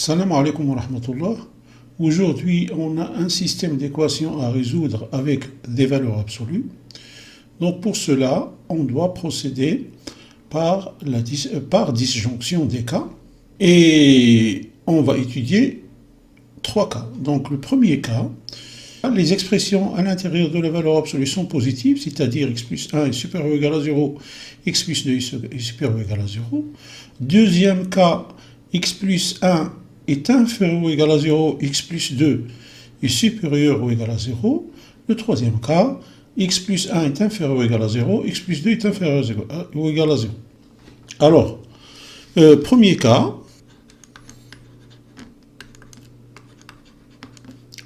Salam alaikum wa rahmatullah. Aujourd'hui, on a un système d'équations à résoudre avec des valeurs absolues. Donc pour cela, on doit procéder par disjonction des cas. Et on va étudier trois cas. Donc le premier cas, les expressions à l'intérieur de la valeur absolue sont positives, c'est-à-dire x plus 1 est supérieur ou égal à 0, x plus 2 est supérieur ou égal à 0. Deuxième cas, x plus 1 est inférieur ou égal à 0, x plus 2 est supérieur ou égal à 0. Le troisième cas, x plus 1 est inférieur ou égal à 0, x plus 2 est inférieur ou égal à 0. Alors, premier cas,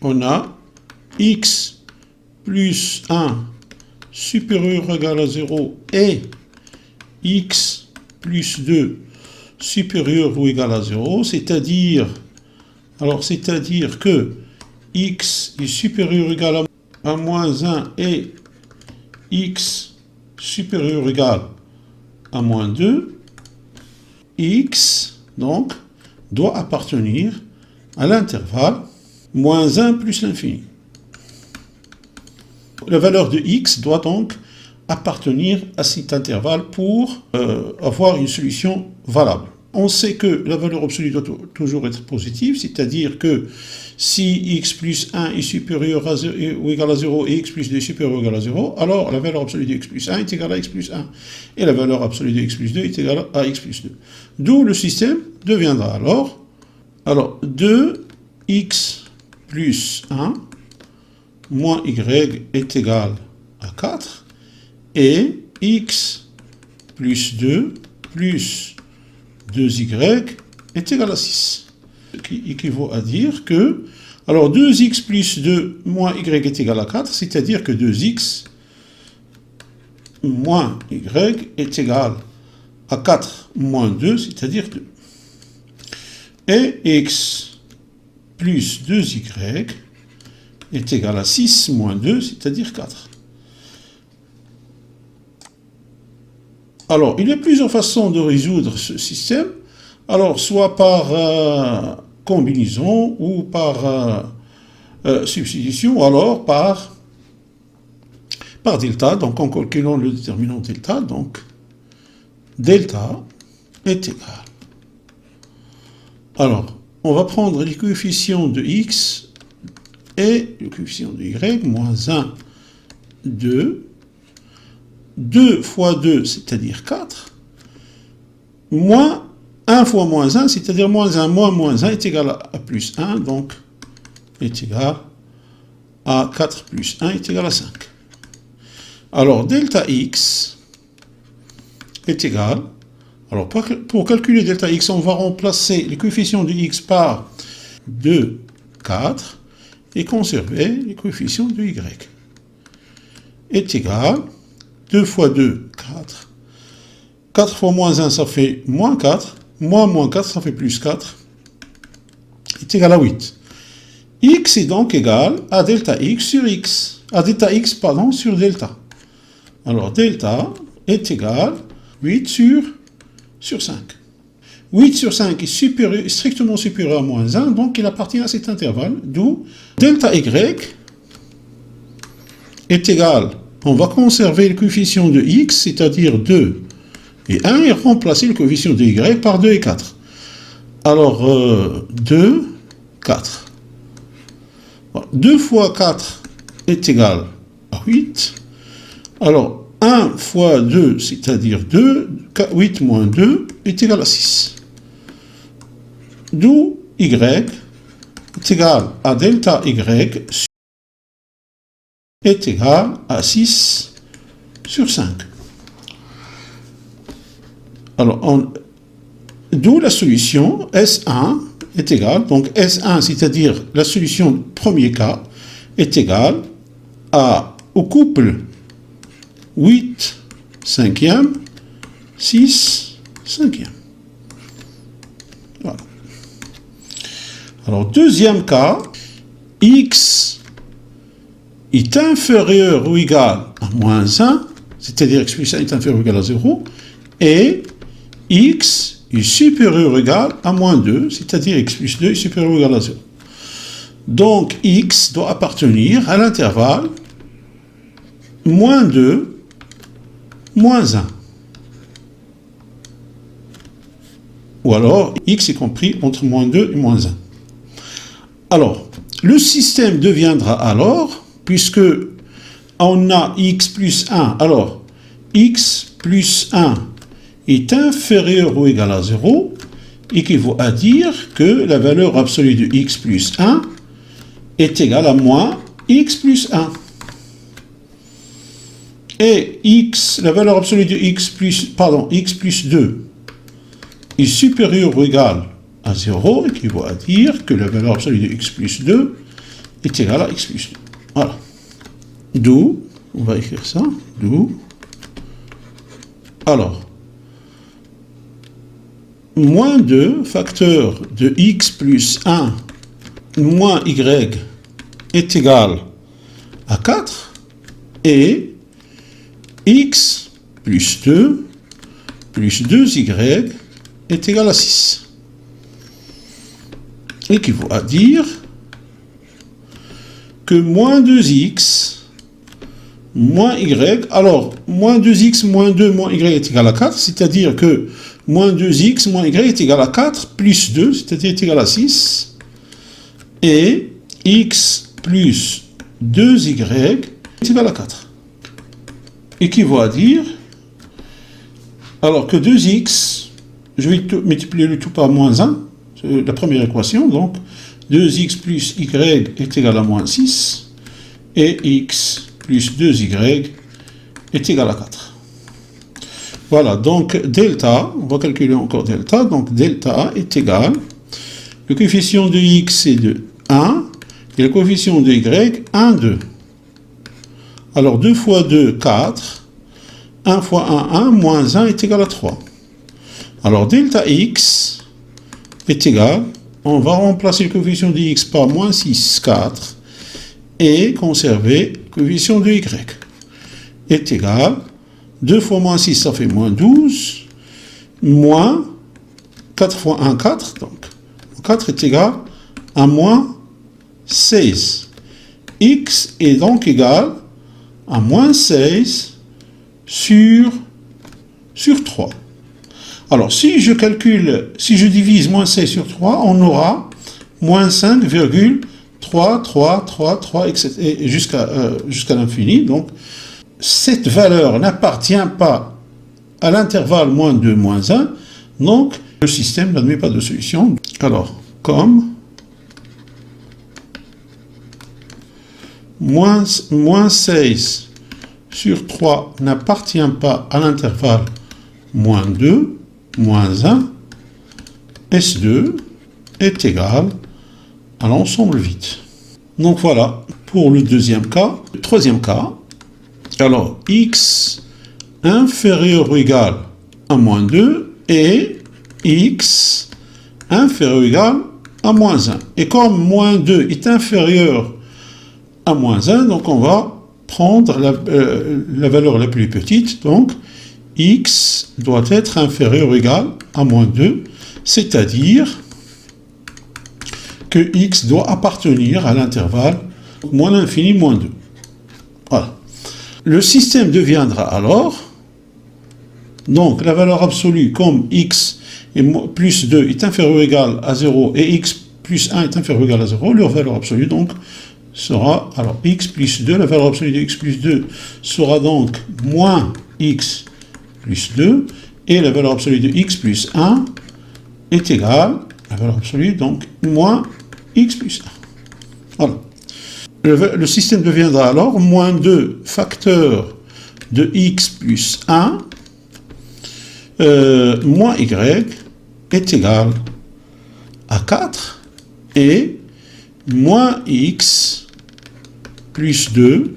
on a x plus 1 supérieur ou égal à 0 et x plus 2 supérieur ou égal à 0, c'est-à-dire que x est supérieur ou égal à moins 1 et x supérieur ou égal à moins 2, x, donc, doit appartenir à l'intervalle moins 1 plus l'infini. La valeur de x doit donc appartenir à cet intervalle pour avoir une solution valable. On sait que la valeur absolue doit toujours être positive, c'est-à-dire que si x plus 1 est supérieur ou égal à 0 et x plus 2 est supérieur ou égal à 0, alors la valeur absolue de x plus 1 est égale à x plus 1 et la valeur absolue de x plus 2 est égale à x plus 2. D'où le système deviendra alors 2x plus 1 moins y est égal à 4 et x plus 2 plus 2y est égal à 6. Ce qui équivaut à dire que, alors 2x plus 2 moins y est égal à 4, c'est-à-dire que 2x moins y est égal à 4 moins 2, c'est-à-dire 2. Et x plus 2y est égal à 6 moins 2, c'est-à-dire 4. Alors, il y a plusieurs façons de résoudre ce système. Alors, soit par combinaison ou par substitution, ou alors par delta. Donc, en calculant le déterminant delta, donc delta est égal. Alors, on va prendre les coefficients de x et le coefficient de y, moins 1, 2. 2 fois 2, c'est-à-dire 4, moins 1 fois moins 1, c'est-à-dire moins 1 moins moins 1 est égal à plus 1, donc est égal à 4 plus 1 est égal à 5. Alors, delta x est égal, alors pour calculer delta x, on va remplacer les coefficients de x par 2, 4, et conserver les coefficients de y. Est égal 2 fois 2, 4. 4 fois moins 1, ça fait moins 4. Moins 4, ça fait plus 4. Est égal à 8. X est donc égal à delta x sur x. À delta x, pardon, sur delta. Alors, delta est égal 8 sur 5. 8 sur 5 est strictement supérieur à moins 1, donc il appartient à cet intervalle, d'où delta y est égal, on va conserver le coefficient de x, c'est-à-dire 2 et 1, et remplacer le coefficient de y par 2 et 4. Alors, 2, 4. 2 fois 4 est égal à 8. Alors, 1 fois 2, c'est-à-dire 2, 8 moins 2 est égal à 6. D'où y est égal à delta y est égal à 6 sur 5. Alors, d'où la solution S1 est égale, donc S1, c'est-à-dire la solution du premier cas, est égale au couple 8 cinquième, 6 cinquième. Voilà. Alors, deuxième cas, x est inférieur ou égal à moins 1, c'est-à-dire x plus 1 est inférieur ou égal à 0, et x est supérieur ou égal à moins 2, c'est-à-dire x plus 2 est supérieur ou égal à 0. Donc, x doit appartenir à l'intervalle moins 2, moins 1. Ou alors, x est compris entre moins 2 et moins 1. Alors, le système deviendra alors, puisque on a x plus 1, alors x plus 1 est inférieur ou égal à 0, équivaut à dire que la valeur absolue de x plus 1 est égale à moins x plus 1. Et la valeur absolue de x plus 2 est supérieure ou égale à 0, équivaut à dire que la valeur absolue de x plus 2 est égale à x plus 2. Voilà. D'où, on va écrire ça, d'où, alors, moins 2 facteur de x plus 1 moins y est égal à 4 et x plus 2 plus 2y est égal à 6. Équivaut à dire que moins 2x moins y, alors moins 2x moins 2 moins y est égal à 4, c'est-à-dire que moins 2x moins y est égal à 4 plus 2, c'est-à-dire est égal à 6, et x plus 2y est égal à 4. Équivaut à dire, alors que 2x, je vais multiplier le tout par moins 1, c'est la première équation, donc 2x plus y est égal à moins 6, et x plus 2y est égal à 4. Voilà, donc delta, on va calculer encore delta, donc delta est égal, le coefficient de x est de 1, et le coefficient de y, 1, 2. Alors 2 fois 2, 4, 1 fois 1, 1, moins 1 est égal à 3. Alors delta x est égal, on va remplacer le coefficient de x par moins 6, 4, et conserver le coefficient de y est égal, 2 fois moins 6, ça fait moins 12, moins 4 fois 1, 4, donc 4 est égal à moins 16. X est donc égal à moins 16 sur 3. Alors, si je divise moins 16 sur 3, on aura moins 5,3333, etc., jusqu'à l'infini. Donc, cette valeur n'appartient pas à l'intervalle moins 2, moins 1. Donc, le système n'admet pas de solution. Alors, comme moins 16 sur 3 n'appartient pas à l'intervalle moins 2, moins 1, S2 est égal à l'ensemble vide. Donc voilà, pour le deuxième cas. Le troisième cas, alors x inférieur ou égal à moins 2 et x inférieur ou égal à moins 1. Et comme moins 2 est inférieur à moins 1, donc on va prendre la valeur la plus petite, donc x doit être inférieur ou égal à moins 2, c'est-à-dire que x doit appartenir à l'intervalle moins l'infini, moins 2. Voilà. Le système deviendra alors, donc la valeur absolue, comme x plus 2 est inférieur ou égal à 0 et x plus 1 est inférieur ou égal à 0, leur valeur absolue donc sera, alors x plus 2, la valeur absolue de x plus 2 sera donc moins x plus 2, et la valeur absolue de x plus 1 est égale, la valeur absolue donc moins x plus 1. Voilà. Le système deviendra alors moins 2 facteur de x plus 1 moins y est égal à 4 et moins x plus 2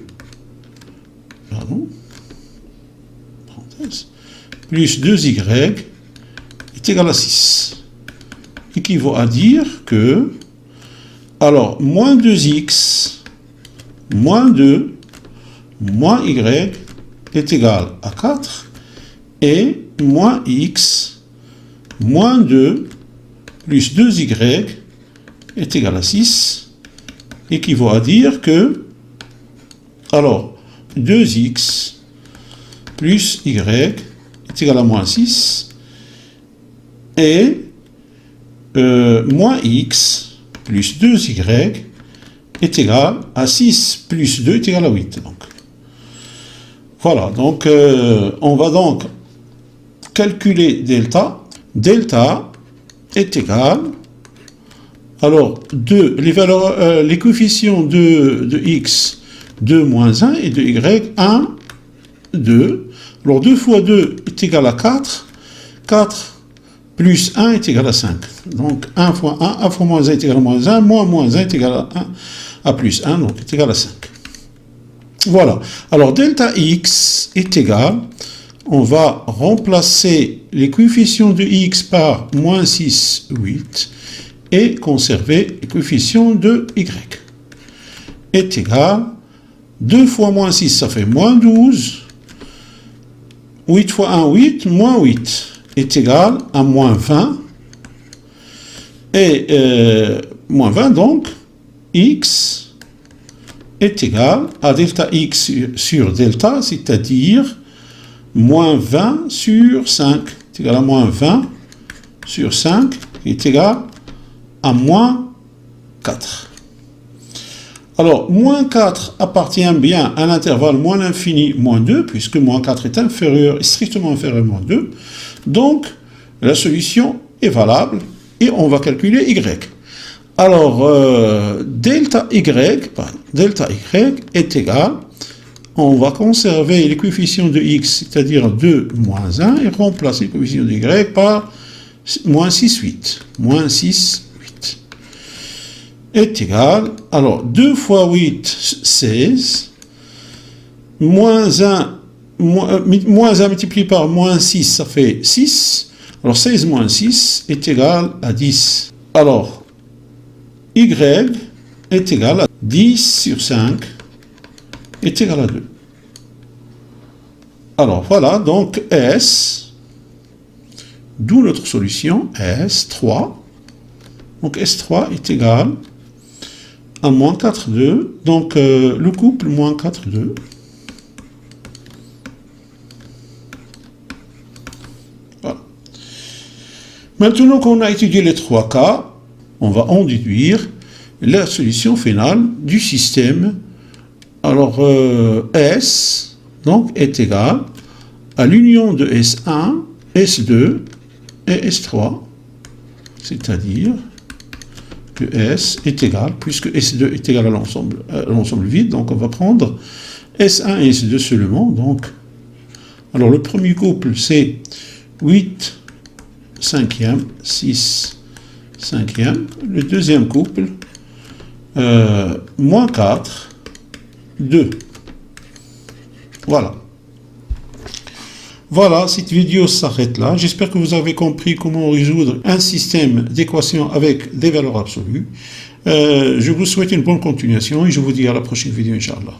plus 2y est égal à 6. Équivaut à dire que, alors, moins 2x moins 2 moins y est égal à 4 et moins x moins 2 plus 2y est égal à 6, équivaut à dire que, alors, 2x plus y est égal à moins 6, et moins x plus 2y est égal à 6 plus 2 est égal à 8. Donc. Voilà, donc on va donc calculer delta. Delta est égal, alors, les coefficients de x, 2 moins 1, et de y, 1, 2. Alors, 2 fois 2 est égal à 4. 4 plus 1 est égal à 5. Donc, 1 fois 1, 1 fois moins 1 est égal à moins 1, moins 1 est égal à 1, à plus 1, donc est égal à 5. Voilà. Alors, delta x est égal, on va remplacer les coefficients de x par moins 6, 8, et conserver les coefficients de y. Est égal, 2 fois moins 6, ça fait moins 12, 8 fois 1, 8, moins 8, est égal à moins 20, et moins 20, donc, x est égal à delta x sur delta, c'est-à-dire moins 20 sur 5, est égal à moins 20 sur 5, est égal à moins 4. Alors, moins 4 appartient bien à l'intervalle moins l'infini, moins 2, puisque moins 4 est inférieur, strictement inférieur à moins 2. Donc, la solution est valable et on va calculer y. Alors, delta y est égal, on va conserver les coefficients de x, c'est-à-dire 2 moins 1, et remplacer les coefficients de y par moins 6, 8. Moins 6, 8 est égal, alors 2 fois 8, 16, moins 1 multiplié par moins 6, ça fait 6, alors 16 moins 6 est égal à 10. Alors, y est égal à 10 sur 5 est égal à 2. Alors voilà, donc S, d'où notre solution, S3. Donc S3 est égal à moins 4, 2. Donc le couple moins 4, 2. Voilà. Maintenant qu'on a étudié les 3 cas, on va en déduire la solution finale du système. Alors, S donc, est égal à l'union de S1, S2 et S3, c'est-à-dire que S est égal, puisque S2 est égal à l'ensemble vide, donc on va prendre S1 et S2 seulement. Donc, alors le premier couple, c'est 8 cinquième, 6 cinquième. Le deuxième couple, moins 4, 2. Voilà. Voilà, cette vidéo s'arrête là. J'espère que vous avez compris comment résoudre un système d'équations avec des valeurs absolues. Je vous souhaite une bonne continuation et je vous dis à la prochaine vidéo, Inch'Allah.